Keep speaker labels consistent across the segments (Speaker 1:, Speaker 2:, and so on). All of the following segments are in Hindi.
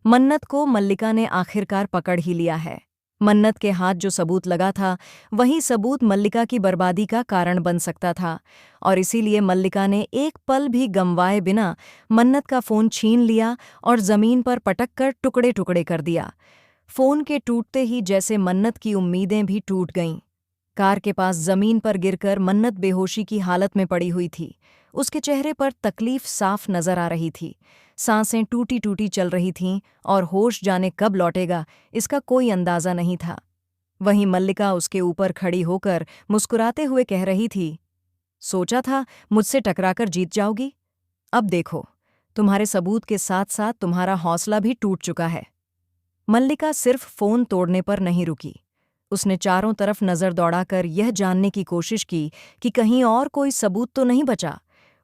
Speaker 1: मन्नत को मल्लिका ने आखिरकार पकड़ ही लिया है। मन्नत के हाथ जो सबूत लगा था, वही सबूत मल्लिका की बर्बादी का कारण बन सकता था, और इसीलिए मल्लिका ने एक पल भी गंवाए बिना मन्नत का फोन छीन लिया और जमीन पर पटक कर टुकड़े टुकड़े कर दिया। फोन के टूटते ही जैसे मन्नत की उम्मीदें भी टूट गईं। कार के पास जमीन पर गिरकर मन्नत बेहोशी की हालत में पड़ी हुई थी। उसके चेहरे पर तकलीफ साफ नजर आ रही थी। सांसें टूटी टूटी चल रही थीं और होश जाने कब लौटेगा इसका कोई अंदाजा नहीं था। वहीं मल्लिका उसके ऊपर खड़ी होकर मुस्कुराते हुए कह रही थी, सोचा था मुझसे टकराकर जीत जाओगी? अब देखो, तुम्हारे सबूत के साथ साथ तुम्हारा हौसला भी टूट चुका है। मल्लिका सिर्फ फोन तोड़ने पर नहीं रुकी। उसने चारों तरफ नजर दौड़ाकर यह जानने की कोशिश की कि कहीं और कोई सबूत तो नहीं बचा।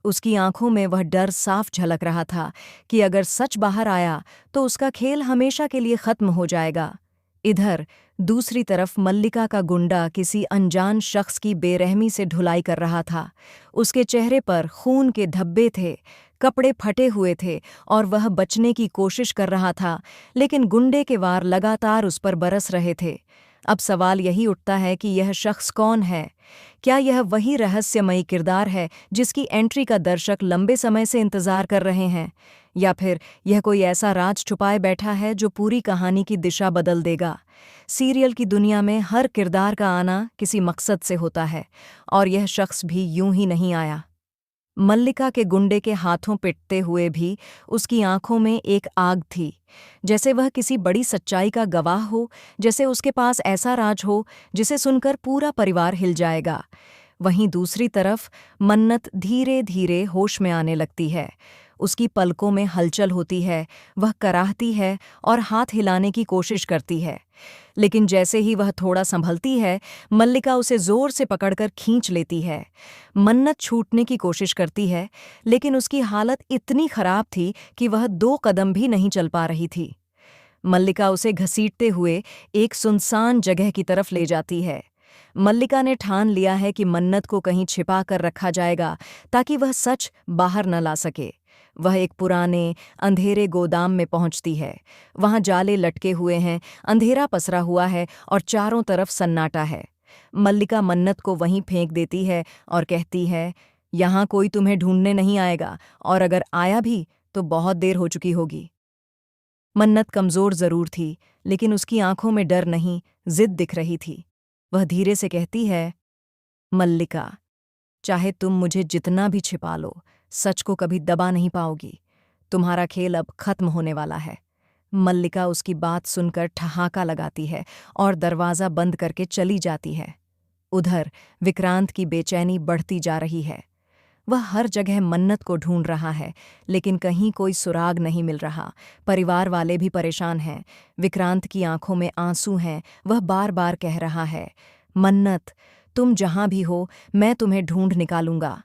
Speaker 1: उसकी आंखों में वह डर साफ झलक रहा था कि अगर सच बाहर आया तो उसका खेल हमेशा के लिए खत्म हो जाएगा। इधर दूसरी तरफ मल्लिका का गुंडा किसी अनजान शख्स की बेरहमी से ढुलाई कर रहा था। उसके चेहरे पर खून के धब्बे थे, कपड़े फटे हुए थे और वह बचने की कोशिश कर रहा था, लेकिन गुंडे के वार लगातार उस पर बरस रहे थे। अब सवाल यही उठता है कि यह शख्स कौन है? क्या यह वही रहस्यमयी किरदार है जिसकी एंट्री का दर्शक लंबे समय से इंतजार कर रहे हैं? या फिर यह कोई ऐसा राज छुपाए बैठा है जो पूरी कहानी की दिशा बदल देगा? सीरियल की दुनिया में हर किरदार का आना किसी मकसद से होता है, और यह शख्स भी यूं ही नहीं आया। मल्लिका के गुंडे के हाथों पिटते हुए भी उसकी आंखों में एक आग थी, जैसे वह किसी बड़ी सच्चाई का गवाह हो, जैसे उसके पास ऐसा राज हो जिसे सुनकर पूरा परिवार हिल जाएगा। वहीं दूसरी तरफ मन्नत धीरे धीरे होश में आने लगती है। उसकी पलकों में हलचल होती है, वह कराहती है और हाथ हिलाने की कोशिश करती है, लेकिन जैसे ही वह थोड़ा संभलती है, मल्लिका उसे जोर से पकड़कर खींच लेती है। मन्नत छूटने की कोशिश करती है, लेकिन उसकी हालत इतनी खराब थी कि वह 2 कदम भी नहीं चल पा रही थी। मल्लिका उसे घसीटते हुए एक सुनसान जगह की तरफ ले जाती है। मल्लिका ने ठान लिया है कि मन्नत को कहीं छिपा कर रखा जाएगा ताकि वह सच बाहर न ला सके। वह एक पुराने अंधेरे गोदाम में पहुंचती है। वहां जाले लटके हुए हैं, अंधेरा पसरा हुआ है और चारों तरफ सन्नाटा है। मल्लिका मन्नत को वहीं फेंक देती है और कहती है, यहाँ कोई तुम्हें ढूंढने नहीं आएगा, और अगर आया भी तो बहुत देर हो चुकी होगी। मन्नत कमजोर जरूर थी, लेकिन उसकी आंखों में डर नहीं, जिद दिख रही थी। वह धीरे से कहती है, मल्लिका, चाहे तुम मुझे जितना भी छिपा लो, सच को कभी दबा नहीं पाओगी। तुम्हारा खेल अब खत्म होने वाला है। मल्लिका उसकी बात सुनकर ठहाका लगाती है और दरवाज़ा बंद करके चली जाती है। उधर विक्रांत की बेचैनी बढ़ती जा रही है। वह हर जगह मन्नत को ढूंढ रहा है, लेकिन कहीं कोई सुराग नहीं मिल रहा। परिवार वाले भी परेशान हैं। विक्रांत की आंखों में आंसू हैं। वह बार बार कह रहा है, मन्नत, तुम जहां भी हो, मैं तुम्हें ढूंढ निकालूंगा।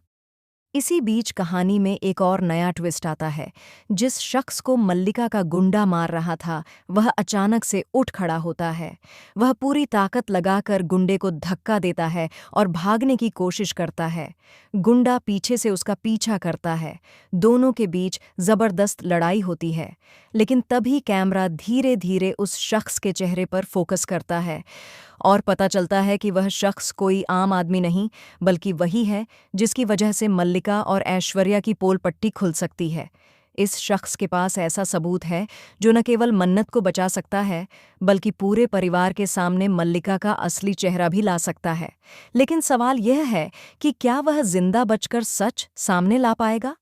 Speaker 1: इसी बीच कहानी में एक और नया ट्विस्ट आता है। जिस शख्स को मल्लिका का गुंडा मार रहा था, वह अचानक से उठ खड़ा होता है। वह पूरी ताकत लगाकर गुंडे को धक्का देता है और भागने की कोशिश करता है। गुंडा पीछे से उसका पीछा करता है। दोनों के बीच जबरदस्त लड़ाई होती है, लेकिन तभी कैमरा धीरे धीरे उस शख्स के चेहरे पर फोकस करता है और पता चलता है कि वह शख्स कोई आम आदमी नहीं, बल्कि वही है जिसकी वजह से मल्लिका और ऐश्वर्या की पोल पट्टी खुल सकती है। इस शख्स के पास ऐसा सबूत है जो न केवल मन्नत को बचा सकता है, बल्कि पूरे परिवार के सामने मल्लिका का असली चेहरा भी ला सकता है। लेकिन सवाल यह है कि क्या वह जिंदा बचकर सच सामने ला पाएगा?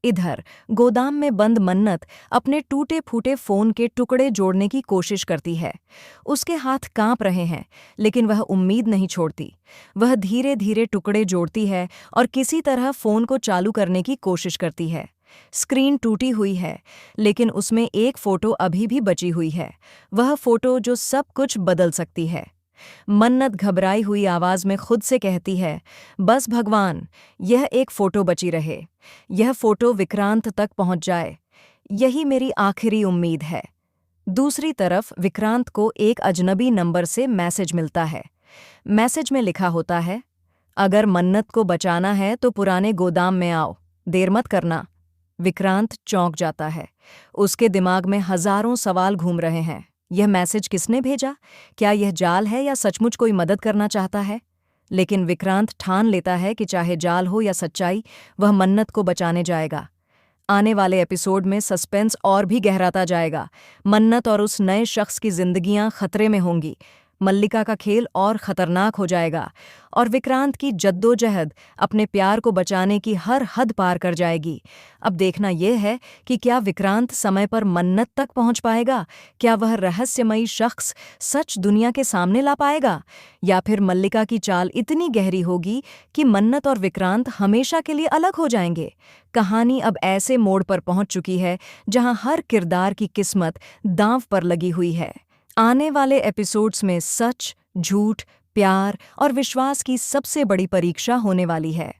Speaker 1: इधर गोदाम में बंद मन्नत अपने टूटे फूटे फोन के टुकड़े जोड़ने की कोशिश करती है। उसके हाथ कांप रहे हैं, लेकिन वह उम्मीद नहीं छोड़ती। वह धीरे धीरे टुकड़े जोड़ती है और किसी तरह फोन को चालू करने की कोशिश करती है। स्क्रीन टूटी हुई है, लेकिन उसमें एक फोटो अभी भी बची हुई है, वह फोटो जो सब कुछ बदल सकती है। मन्नत घबराई हुई आवाज में खुद से कहती है, बस भगवान, यह एक फोटो बची रहे, यह फोटो विक्रांत तक पहुंच जाए, यही मेरी आखिरी उम्मीद है। दूसरी तरफ विक्रांत को एक अजनबी नंबर से मैसेज मिलता है। मैसेज में लिखा होता है, अगर मन्नत को बचाना है तो पुराने गोदाम में आओ, देर मत करना। विक्रांत चौंक जाता है। उसके दिमाग में हजारों सवाल घूम रहे हैं। यह मैसेज किसने भेजा? क्या यह जाल है या सचमुच कोई मदद करना चाहता है? लेकिन विक्रांत ठान लेता है कि चाहे जाल हो या सच्चाई, वह मन्नत को बचाने जाएगा। आने वाले एपिसोड में सस्पेंस और भी गहराता जाएगा। मन्नत और उस नए शख्स की जिंदगियां खतरे में होंगी। मल्लिका का खेल और खतरनाक हो जाएगा और विक्रांत की जद्दोजहद अपने प्यार को बचाने की हर हद पार कर जाएगी। अब देखना यह है कि क्या विक्रांत समय पर मन्नत तक पहुंच पाएगा? क्या वह रहस्यमयी शख्स सच दुनिया के सामने ला पाएगा? या फिर मल्लिका की चाल इतनी गहरी होगी कि मन्नत और विक्रांत हमेशा के लिए अलग हो जाएंगे? कहानी अब ऐसे मोड़ पर पहुंच चुकी है जहां हर किरदार की किस्मत दांव पर लगी हुई है। आने वाले एपिसोड्स में सच, झूठ, प्यार और विश्वास की सबसे बड़ी परीक्षा होने वाली है।